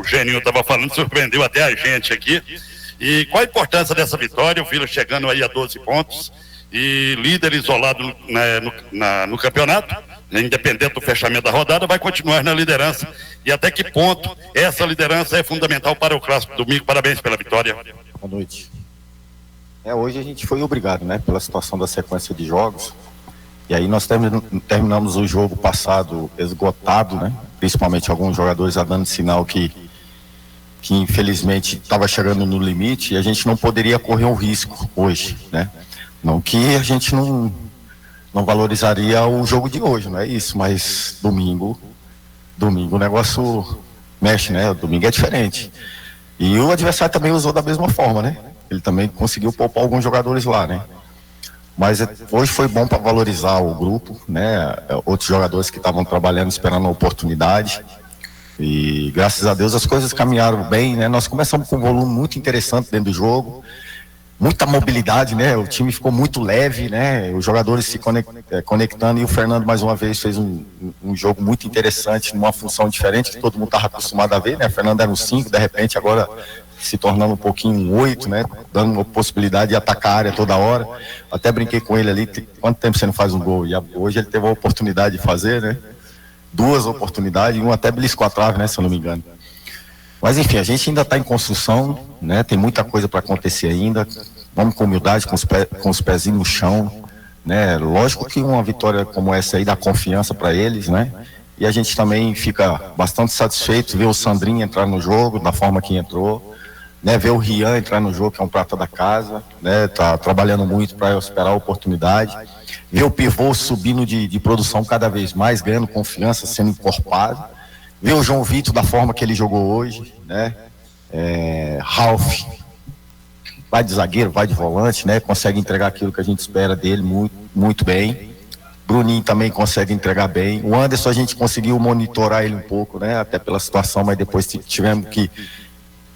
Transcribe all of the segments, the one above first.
Geninho estava falando, surpreendeu até a gente aqui. E qual a importância dessa vitória? O Vila chegando aí a 12 pontos e líder isolado no campeonato, independente do fechamento da rodada, vai continuar na liderança. E até que ponto essa liderança é fundamental para o clássico domingo? Parabéns pela vitória. Boa noite. Hoje a gente foi obrigado, né, pela situação da sequência de jogos. E aí nós terminamos o jogo passado esgotado, né? Principalmente alguns jogadores dando sinal que infelizmente estava chegando no limite e a gente não poderia correr um risco hoje, né? Não que a gente não valorizaria o jogo de hoje, não é isso, mas domingo o negócio mexe, né? O domingo é diferente. E o adversário também usou da mesma forma, né? Ele também conseguiu poupar alguns jogadores lá, né? Mas hoje foi bom para valorizar o grupo, né? Outros jogadores que estavam trabalhando, esperando a oportunidade. E graças a Deus as coisas caminharam bem, né? Nós começamos com um volume muito interessante dentro do jogo, muita mobilidade, né? O time ficou muito leve, né? Os jogadores se conectando e o Fernando mais uma vez fez um jogo muito interessante, numa função diferente que todo mundo estava acostumado a ver, né? O Fernando era um 5, de repente agora se tornando um pouquinho um 8, né? Dando uma possibilidade de atacar a área toda hora. Até brinquei com ele ali, quanto tempo você não faz um gol? E hoje ele teve a oportunidade de fazer, né? 2 oportunidades, uma até beliscou a trave, né? Se eu não me engano. Mas enfim, a gente ainda está em construção, né? Tem muita coisa para acontecer ainda. Vamos com humildade, com os pezinhos no chão, né? Lógico que uma vitória como essa aí dá confiança para eles, né? E a gente também fica bastante satisfeito ver o Sandrinho entrar no jogo da forma que entrou, né, ver o Rian entrar no jogo, que é um prata da casa, né, tá trabalhando muito para esperar a oportunidade, ver o pivô subindo de produção cada vez mais, ganhando confiança, sendo encorpado, ver o João Vitor da forma que ele jogou hoje, né, Ralf vai de zagueiro, vai de volante, né, consegue entregar aquilo que a gente espera dele muito, muito bem. Bruninho também consegue entregar bem. O Anderson a gente conseguiu monitorar ele um pouco, né, até pela situação, mas depois tivemos que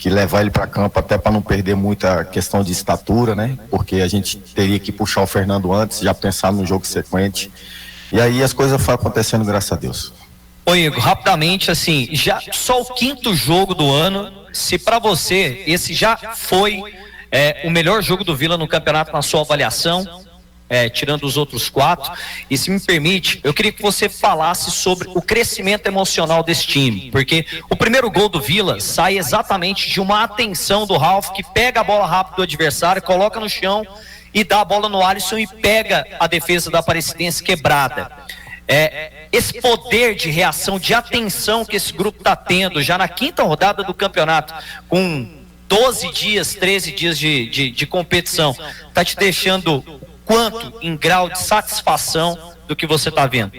levar ele para campo até para não perder muita questão de estatura, né? Porque a gente teria que puxar o Fernando antes, já pensar no jogo sequente. E aí as coisas foram acontecendo, graças a Deus. Ô Igor, rapidamente, assim, já só o 5º jogo do ano, se para você esse já foi o melhor jogo do Vila no campeonato na sua avaliação, tirando os outros 4, e se me permite, eu queria que você falasse sobre o crescimento emocional desse time, porque o primeiro gol do Vila sai exatamente de uma atenção do Ralf, que pega a bola rápido do adversário, coloca no chão e dá a bola no Alisson e pega a defesa da Aparecidense quebrada. Esse poder de reação, de atenção que esse grupo está tendo já na 5ª rodada do campeonato, com 12 dias, 13 dias de competição, está te deixando quanto em grau de satisfação do que você está vendo?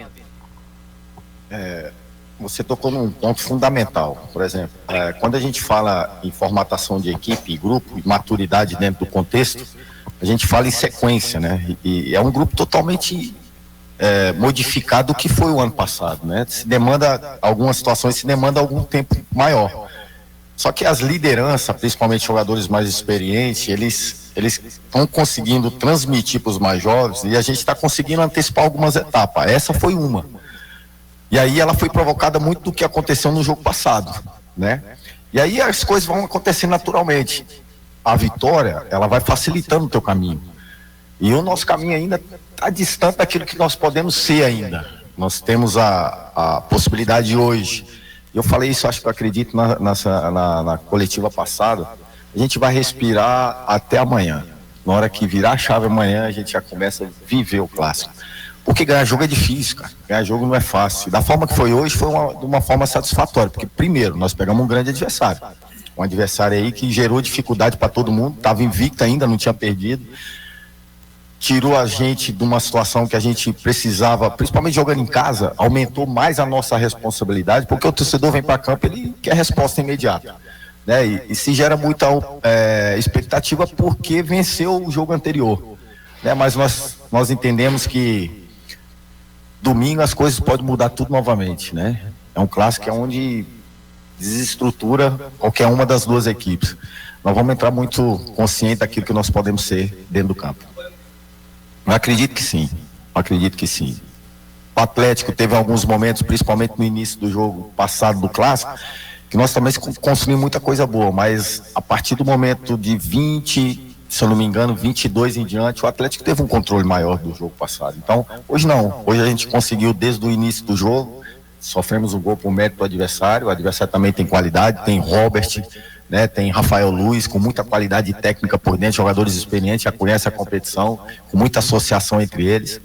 Você tocou num ponto fundamental. Por exemplo, quando a gente fala em formatação de equipe, grupo, maturidade dentro do contexto, a gente fala em sequência, né? E é um grupo totalmente modificado do que foi o ano passado, né? Se demanda, algumas situações se demanda algum tempo maior. Só que as lideranças, principalmente jogadores mais experientes, eles estão conseguindo transmitir para os mais jovens e a gente está conseguindo antecipar algumas etapas. Essa foi uma. E aí ela foi provocada muito do que aconteceu no jogo passado, né? E aí as coisas vão acontecer naturalmente. A vitória, ela vai facilitando o teu caminho. E o nosso caminho ainda está distante daquilo que nós podemos ser ainda. Nós temos a possibilidade de hoje. Eu falei isso, acho que eu acredito na coletiva passada. A gente vai respirar até amanhã. Na hora que virar a chave amanhã, a gente já começa a viver o clássico. Porque ganhar jogo é difícil, cara. Ganhar jogo não é fácil. Da forma que foi hoje, foi de uma forma satisfatória. Porque, primeiro, nós pegamos um grande adversário. Um adversário aí que gerou dificuldade para todo mundo. Estava invicto ainda, não tinha perdido. Tirou a gente de uma situação que a gente precisava, principalmente jogando em casa, aumentou mais a nossa responsabilidade, porque o torcedor vem para campo, ele quer resposta imediata, né? E se gera muita expectativa porque venceu o jogo anterior, né? Mas nós entendemos que domingo as coisas podem mudar tudo novamente, né? É um clássico onde desestrutura qualquer uma das duas equipes. Nós vamos entrar muito consciente daquilo que nós podemos ser dentro do campo. Eu acredito que sim, O Atlético teve alguns momentos, principalmente no início do jogo passado do clássico, que nós também construímos muita coisa boa, mas a partir do momento de 20, se eu não me engano, 22 em diante, o Atlético teve um controle maior do jogo passado. Então, hoje não. Hoje a gente conseguiu desde o início do jogo, sofremos um gol por mérito do adversário. O adversário também tem qualidade, tem Robert, né, tem Rafael Luiz, com muita qualidade técnica por dentro, jogadores experientes, já conhecem a competição, com muita associação entre eles.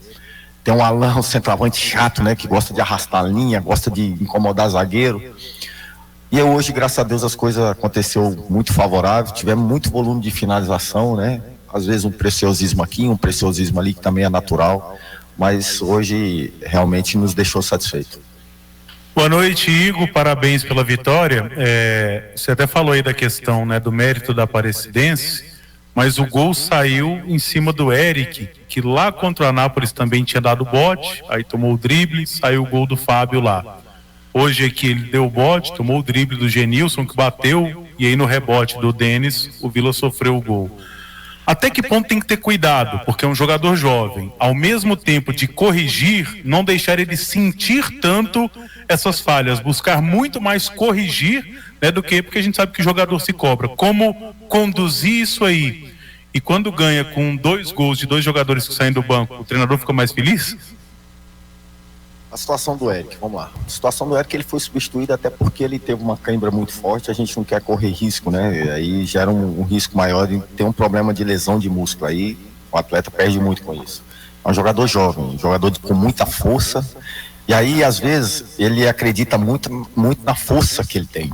Tem um Alan, um centroavante chato, né, que gosta de arrastar a linha, gosta de incomodar zagueiro. E hoje, graças a Deus, as coisas aconteceu muito favorável, tivemos muito volume de finalização, né? Às vezes um preciosismo aqui, um preciosismo ali, que também é natural, mas hoje realmente nos deixou satisfeito. Boa noite, Igor, parabéns pela vitória. Você até falou aí da questão, né, do mérito da Aparecidense, mas o gol saiu em cima do Eric, que lá contra o Anápolis também tinha dado bote, aí tomou o drible, saiu o gol do Fábio lá. Hoje aqui ele deu o bote, tomou o drible do Genilson, que bateu, e aí no rebote do Denis, o Vila sofreu o gol. Até que ponto tem que ter cuidado, porque é um jogador jovem, ao mesmo tempo de corrigir, não deixar ele sentir tanto essas falhas, buscar muito mais corrigir, né, do que, porque a gente sabe que o jogador se cobra. Como conduzir isso aí? E quando ganha com 2 gols de 2 jogadores que saem do banco, o treinador fica mais feliz? A situação do Eric, vamos lá. A situação do Eric, ele foi substituído até porque ele teve uma cãibra muito forte, a gente não quer correr risco, né? Aí gera um risco maior de ter um problema de lesão de músculo, aí o atleta perde muito com isso. É um jogador jovem, um jogador com muita força, e aí às vezes ele acredita muito na força que ele tem,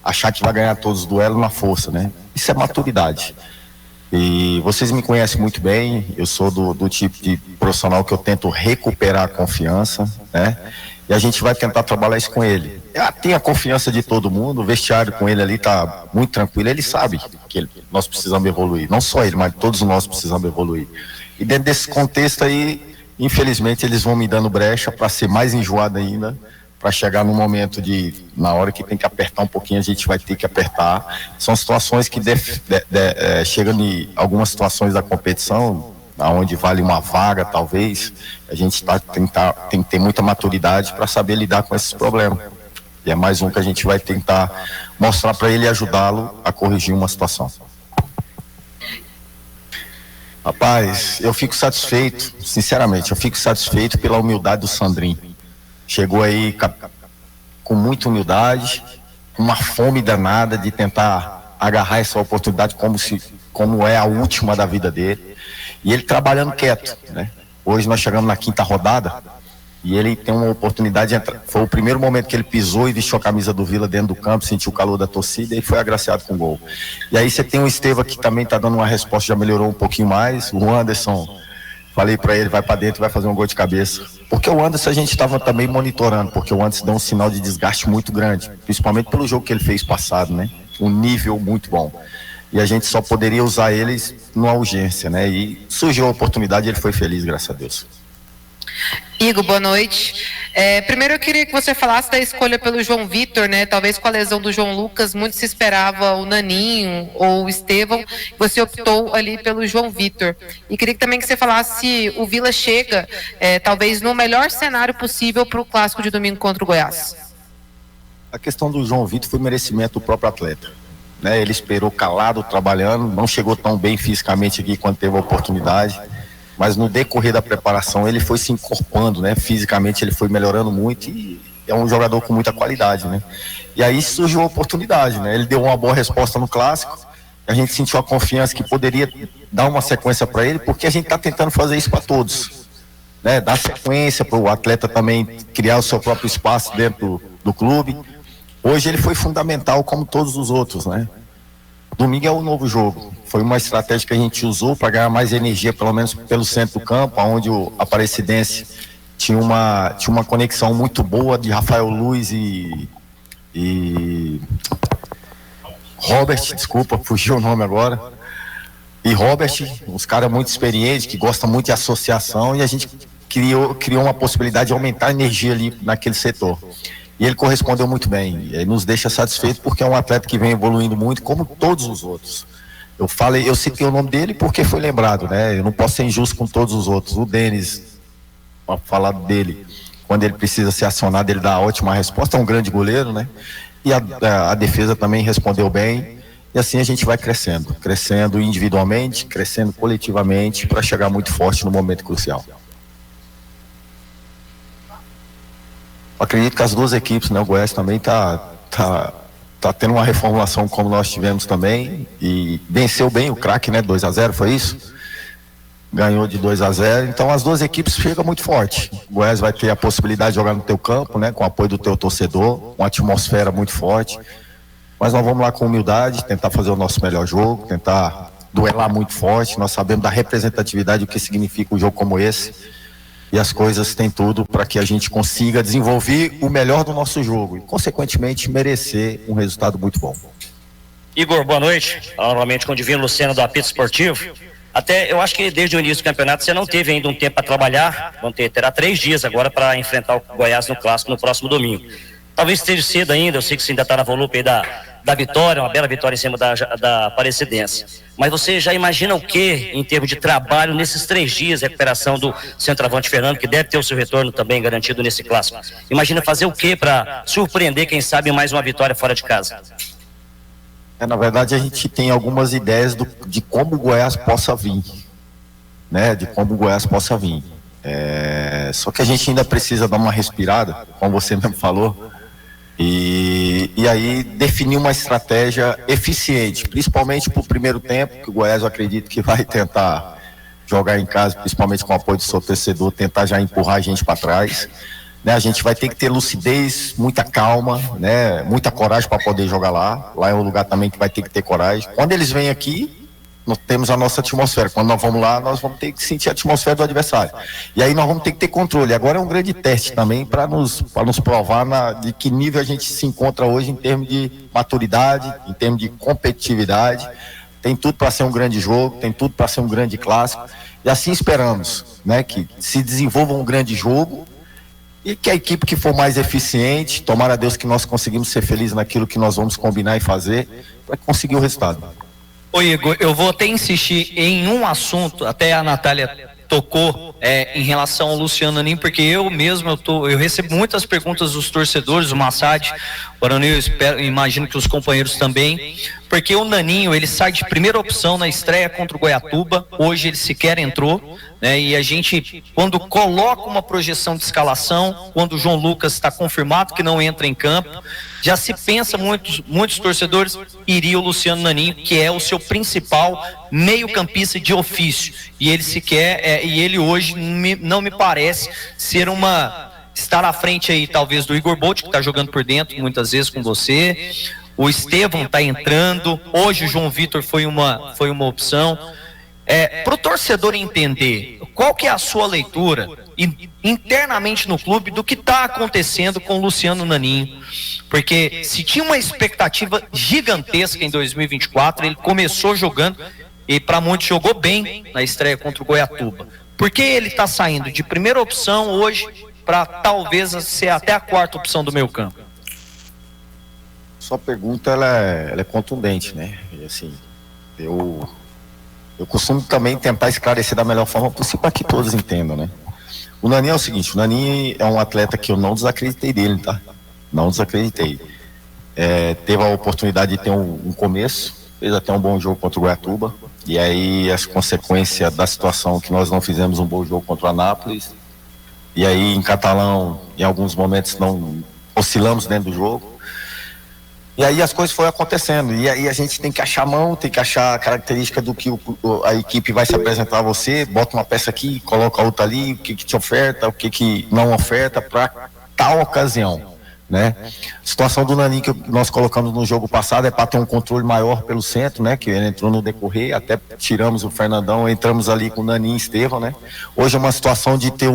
achar que vai ganhar todos os duelos na força, né? Isso é maturidade. E vocês me conhecem muito bem, eu sou do tipo de profissional que eu tento recuperar a confiança, né? E a gente vai tentar trabalhar isso com ele. Tem a confiança de todo mundo, o vestiário com ele ali tá muito tranquilo, ele sabe que nós precisamos evoluir, não só ele, mas todos nós precisamos evoluir. E dentro desse contexto aí, infelizmente eles vão me dando brecha para ser mais enjoado ainda, para chegar no momento na hora que tem que apertar um pouquinho, a gente vai ter que apertar. São situações que chegam em algumas situações da competição, onde vale uma vaga, talvez, a gente tem que ter muita maturidade para saber lidar com esses problemas. E é mais um que a gente vai tentar mostrar para ele e ajudá-lo a corrigir uma situação. Rapaz, eu fico satisfeito, sinceramente, eu fico satisfeito pela humildade do Sandrinho. Chegou aí com muita humildade, com uma fome danada de tentar agarrar essa oportunidade como é a última da vida dele. E ele trabalhando quieto, né? Hoje nós chegamos na 5ª rodada e ele tem uma oportunidade de entrar. Foi o primeiro momento que ele pisou e vestiu a camisa do Vila dentro do campo, sentiu o calor da torcida e foi agraciado com o gol. E aí você tem o Esteva que também está dando uma resposta, já melhorou um pouquinho mais. O Anderson, falei para ele, vai para dentro e vai fazer um gol de cabeça. Porque o Anderson a gente estava também monitorando, porque o Anderson deu um sinal de desgaste muito grande, principalmente pelo jogo que ele fez passado, né? Um nível muito bom. E a gente só poderia usar eles numa urgência, né? E surgiu a oportunidade e ele foi feliz, graças a Deus. Igor, boa noite. Primeiro eu queria que você falasse da escolha pelo João Vitor, né? Talvez com a lesão do João Lucas, muito se esperava o Naninho ou o Estevão, você optou ali pelo João Vitor. E queria também que você falasse se o Vila chega, talvez no melhor cenário possível para o clássico de domingo contra o Goiás. A questão do João Vitor foi merecimento do próprio atleta, né? Ele esperou calado, trabalhando, não chegou tão bem fisicamente aqui quando teve a oportunidade. Mas no decorrer da preparação ele foi se encorpando, né? Fisicamente ele foi melhorando muito e é um jogador com muita qualidade, né? E aí surgiu a oportunidade, né? Ele deu uma boa resposta no clássico, a gente sentiu a confiança que poderia dar uma sequência para ele, porque a gente está tentando fazer isso para todos, né? Dar sequência para o atleta também criar o seu próprio espaço dentro do clube. Hoje ele foi fundamental como todos os outros, né? Domingo é o novo jogo. Foi uma estratégia que a gente usou para ganhar mais energia, pelo menos pelo centro do campo, onde o Aparecidense tinha uma conexão muito boa de Rafael Luiz e Robert, desculpa, fugiu o nome agora. E Robert, uns caras muito experientes, que gostam muito de associação, e a gente criou uma possibilidade de aumentar a energia ali naquele setor. E ele correspondeu muito bem, e nos deixa satisfeito porque é um atleta que vem evoluindo muito, como todos os outros. Eu citei o nome dele porque foi lembrado, né? Eu não posso ser injusto com todos os outros. O Denis, para falar dele, quando ele precisa ser acionado, ele dá a ótima resposta, é um grande goleiro, né? e a defesa também respondeu bem, e assim a gente vai crescendo individualmente, crescendo coletivamente, para chegar muito forte no momento crucial. Eu acredito que as duas equipes, né, o Goiás também tá tendo uma reformulação como nós tivemos também, e venceu bem o Craque, né, 2-0, foi isso? Ganhou de 2-0, então as duas equipes chegam muito forte. O Goiás vai ter a possibilidade de jogar no teu campo, né, com o apoio do teu torcedor, uma atmosfera muito forte, mas nós vamos lá com humildade, tentar fazer o nosso melhor jogo, tentar duelar muito forte. Nós sabemos da representatividade, o que significa um jogo como esse, e as coisas têm tudo para que a gente consiga desenvolver o melhor do nosso jogo e, consequentemente, merecer um resultado muito bom. Igor, boa noite. Novamente com o Divino Lucena do Apito Esportivo. Até eu acho que desde o início do campeonato você não teve ainda um tempo para trabalhar, terá 3 dias agora para enfrentar o Goiás no Clássico no próximo domingo. Talvez esteja cedo ainda, eu sei que você ainda está na volúpia aí da vitória, uma bela vitória em cima da Aparecidense. Mas você já imagina o que em termos de trabalho nesses 3 dias, recuperação do centroavante Fernando, que deve ter o seu retorno também garantido nesse clássico? Imagina fazer o que para surpreender, quem sabe, mais uma vitória fora de casa? Na verdade, a gente tem algumas ideias de como o Goiás possa vir, né? De como o Goiás possa vir. Só que a gente ainda precisa dar uma respirada, como você mesmo falou, e aí definir uma estratégia eficiente, principalmente para o primeiro tempo, que o Goiás, eu acredito que vai tentar jogar em casa, principalmente com o apoio do seu torcedor, tentar já empurrar a gente para trás, né? A gente vai ter que ter lucidez, muita calma, né? Muita coragem para poder jogar lá. Lá é um lugar também que vai ter que ter coragem. Quando eles vêm aqui, nós temos a nossa atmosfera. Quando nós vamos lá, nós vamos ter que sentir a atmosfera do adversário. E aí nós vamos ter que ter controle. Agora é um grande teste também para nos provar de que nível a gente se encontra hoje em termos de maturidade, em termos de competitividade. Tem tudo para ser um grande jogo, tem tudo para ser um grande clássico. E assim esperamos, né, que se desenvolva um grande jogo e que a equipe que for mais eficiente, tomara a Deus que nós conseguimos ser felizes naquilo que nós vamos combinar e fazer, para conseguir o resultado. Ô Igor, eu vou até insistir em um assunto, até a Natália tocou em relação ao Luciano Naninho, porque eu mesmo eu recebo muitas perguntas dos torcedores, o Massad, o Aranil, imagino que os companheiros também, porque o Naninho, ele sai de primeira opção na estreia contra o Goiatuba, hoje ele sequer entrou, né? E a gente, quando coloca uma projeção de escalação, quando o João Lucas está confirmado que não entra em campo, já se pensa, muitos torcedores, iria o Luciano Naninho, que é o seu principal meio-campista de ofício, e ele sequer, e ele hoje não me parece ser estar à frente aí talvez do Igor Bolt, que está jogando por dentro muitas vezes com você, o Estevão está entrando, hoje o João Vitor foi uma opção. Para o torcedor entender qual que é a sua leitura internamente no clube do que está acontecendo com o Luciano Naninho, porque se tinha uma expectativa gigantesca em 2024, ele começou jogando e para muitos jogou bem na estreia contra o Goiatuba. Por que ele está saindo de primeira opção hoje para talvez ser até a quarta opção do meio campo? Sua pergunta ela é contundente, né? E assim, eu costumo também tentar esclarecer da melhor forma possível para que todos entendam, né? O Naninho é o seguinte, o Naninho é um atleta que eu não desacreditei dele, tá? Não desacreditei. Teve a oportunidade de ter um começo, fez até um bom jogo contra o Goiatuba, e aí as consequências da situação que nós não fizemos um bom jogo contra o Anápolis, e aí em Catalão, em alguns momentos não oscilamos dentro do jogo, e aí as coisas foram acontecendo, e aí a gente tem que achar a mão, tem que achar a característica do que a equipe vai se apresentar a você, bota uma peça aqui, coloca outra ali, o que te oferta, o que não oferta para tal ocasião, né? A situação do Naninho que nós colocamos no jogo passado é para ter um controle maior pelo centro, né? Que ele entrou no decorrer, até tiramos o Fernandão, entramos ali com o Naninho e Estevão, né? Hoje é uma situação de ter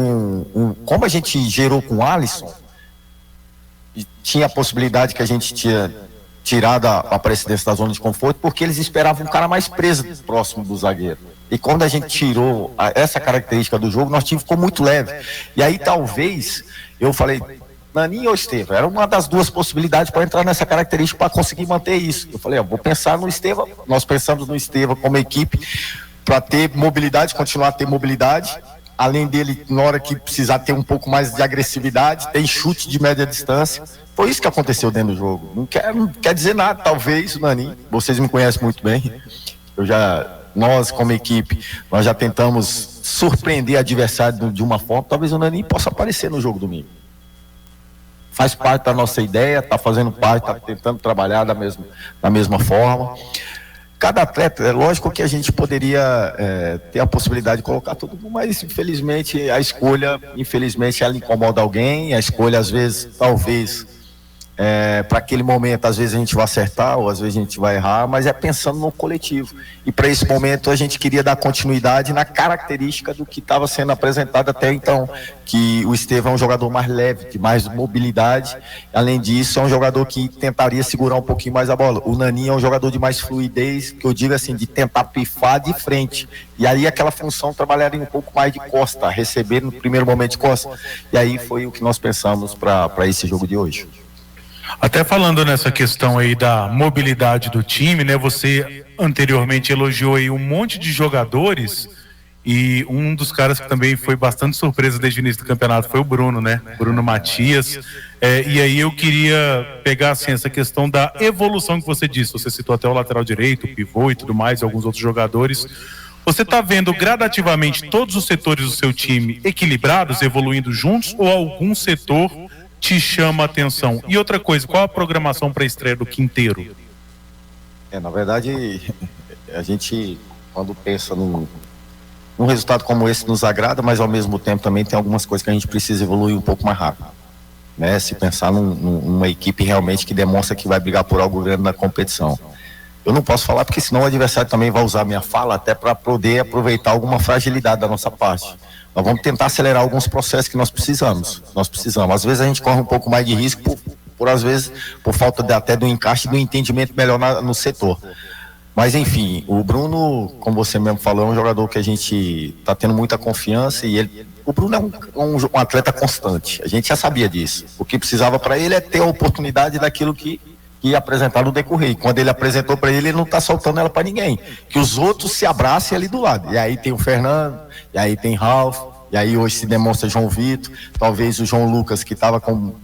como a gente gerou com o Alisson, e tinha a possibilidade que a gente tinha tirado a precedência da zona de conforto, porque eles esperavam um cara mais preso próximo do zagueiro. E quando a gente tirou essa característica do jogo, nosso time ficou muito leve. E aí talvez, eu falei, Naninho ou Estevão, era uma das duas possibilidades para entrar nessa característica para conseguir manter isso. Eu falei, vou pensar no Estevão, nós pensamos no Estevão como equipe, para ter mobilidade, continuar a ter mobilidade, além dele, na hora que precisar ter um pouco mais de agressividade, tem chute de média distância. Foi isso que aconteceu dentro do jogo. Não quer dizer nada, talvez, o Nanin, vocês me conhecem muito bem. Nós, como equipe, nós já tentamos surpreender o adversário de uma forma, talvez o Nanin possa aparecer no jogo domingo. Faz parte da nossa ideia, está fazendo parte, está tentando trabalhar da mesma forma. Cada atleta, é lógico que a gente poderia ter a possibilidade de colocar todo mundo, mas infelizmente a escolha, ela incomoda alguém, a escolha às vezes, talvez, para aquele momento, às vezes a gente vai acertar ou às vezes a gente vai errar, mas é pensando no coletivo. E para esse momento a gente queria dar continuidade na característica do que estava sendo apresentado até então, que o Estevão é um jogador mais leve, de mais mobilidade. Além disso, é um jogador que tentaria segurar um pouquinho mais a bola. O Nanin é um jogador de mais fluidez, que eu digo assim, de tentar pifar de frente. E aí aquela função trabalharia um pouco mais de costa, receber no primeiro momento de costa. E aí foi o que nós pensamos para esse jogo de hoje. Até falando nessa questão aí da mobilidade do time, né? Você anteriormente elogiou aí um monte de jogadores e um dos caras que também foi bastante surpresa desde o início do campeonato foi o Bruno, né? Bruno Matias. E aí eu queria pegar assim essa questão da evolução que você disse. Você citou até o lateral direito, o pivô e tudo mais, e alguns outros jogadores. Você está vendo gradativamente todos os setores do seu time equilibrados, evoluindo juntos, ou algum setor te chama a atenção? E outra coisa, qual a programação para a estreia do Quinteiro? Na verdade, a gente, quando pensa num resultado como esse, nos agrada, mas ao mesmo tempo também tem algumas coisas que a gente precisa evoluir um pouco mais rápido, né? Se pensar numa equipe realmente que demonstra que vai brigar por algo grande na competição. Eu não posso falar porque senão o adversário também vai usar a minha fala até para poder aproveitar alguma fragilidade da nossa parte. Nós vamos tentar acelerar alguns processos que nós precisamos. Às vezes a gente corre um pouco mais de risco às vezes, por falta até do encaixe e do entendimento melhor no setor. Mas enfim, o Bruno, como você mesmo falou, é um jogador que a gente está tendo muita confiança e o Bruno é um atleta constante. A gente já sabia disso. O que precisava para ele é ter a oportunidade daquilo que ia apresentar no decorrer. E quando ele apresentou para ele não está soltando ela para ninguém. Que os outros se abracem ali do lado. E aí tem o Fernando, e aí tem Ralf, e aí hoje se demonstra João Vitor, talvez o João Lucas, que estava com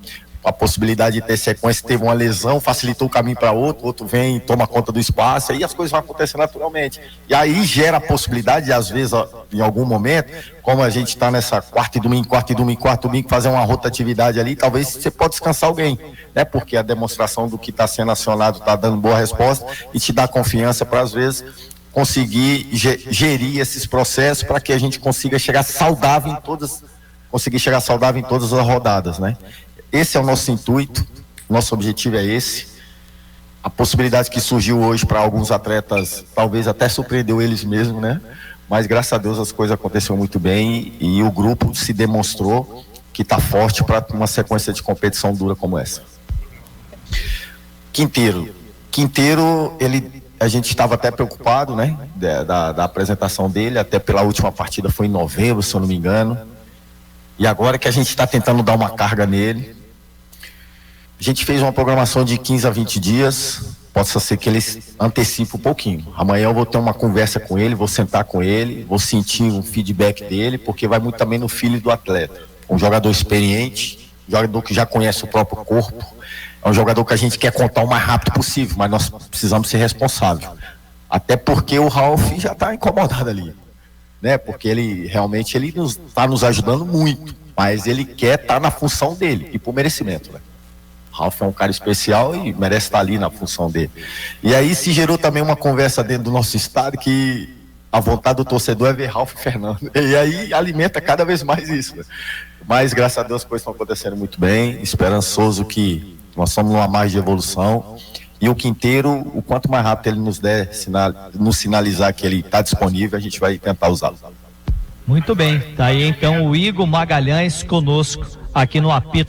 a possibilidade de ter sequência, teve uma lesão, facilitou o caminho para outro vem e toma conta do espaço, aí as coisas vão acontecer naturalmente. E aí gera a possibilidade de, às vezes, em algum momento, como a gente está nessa quarta e domingo, fazer uma rotatividade ali, talvez você pode descansar alguém, né? Porque a demonstração do que está sendo acionado está dando boa resposta e te dá confiança para, às vezes, conseguir gerir esses processos para que a gente consiga chegar saudável em todas as rodadas, né? Esse é o nosso intuito, nosso objetivo é esse. A possibilidade que surgiu hoje para alguns atletas, talvez até surpreendeu eles mesmos, né? Mas graças a Deus as coisas aconteceram muito bem e o grupo se demonstrou que está forte para uma sequência de competição dura como essa. Quinteiro, a gente estava até preocupado, né? Da apresentação dele, até pela última partida foi em novembro, se eu não me engano. E agora que a gente está tentando dar uma carga nele, a gente fez uma programação de 15 a 20 dias, possa ser que ele antecipe um pouquinho. Amanhã eu vou ter uma conversa com ele, vou sentar com ele, vou sentir um feedback dele, porque vai muito também no feeling do atleta. Um jogador experiente, um jogador que já conhece o próprio corpo, é um jogador que a gente quer contar o mais rápido possível, mas nós precisamos ser responsáveis. Até porque o Ralf já está incomodado ali, né? Porque ele realmente está nos ajudando muito, mas ele quer estar na função dele e por merecimento, né? Ralf é um cara especial e merece estar ali na função dele. E aí se gerou também uma conversa dentro do nosso estado que a vontade do torcedor é ver Ralf e Fernando. E aí alimenta cada vez mais isso, né? Mas graças a Deus as coisas estão acontecendo muito bem, esperançoso que nós somos numa margem de evolução. E o Quinteiro, o quanto mais rápido ele nos sinalizar que ele está disponível, a gente vai tentar usá-lo. Muito bem, tá aí então o Igor Magalhães conosco aqui no Apito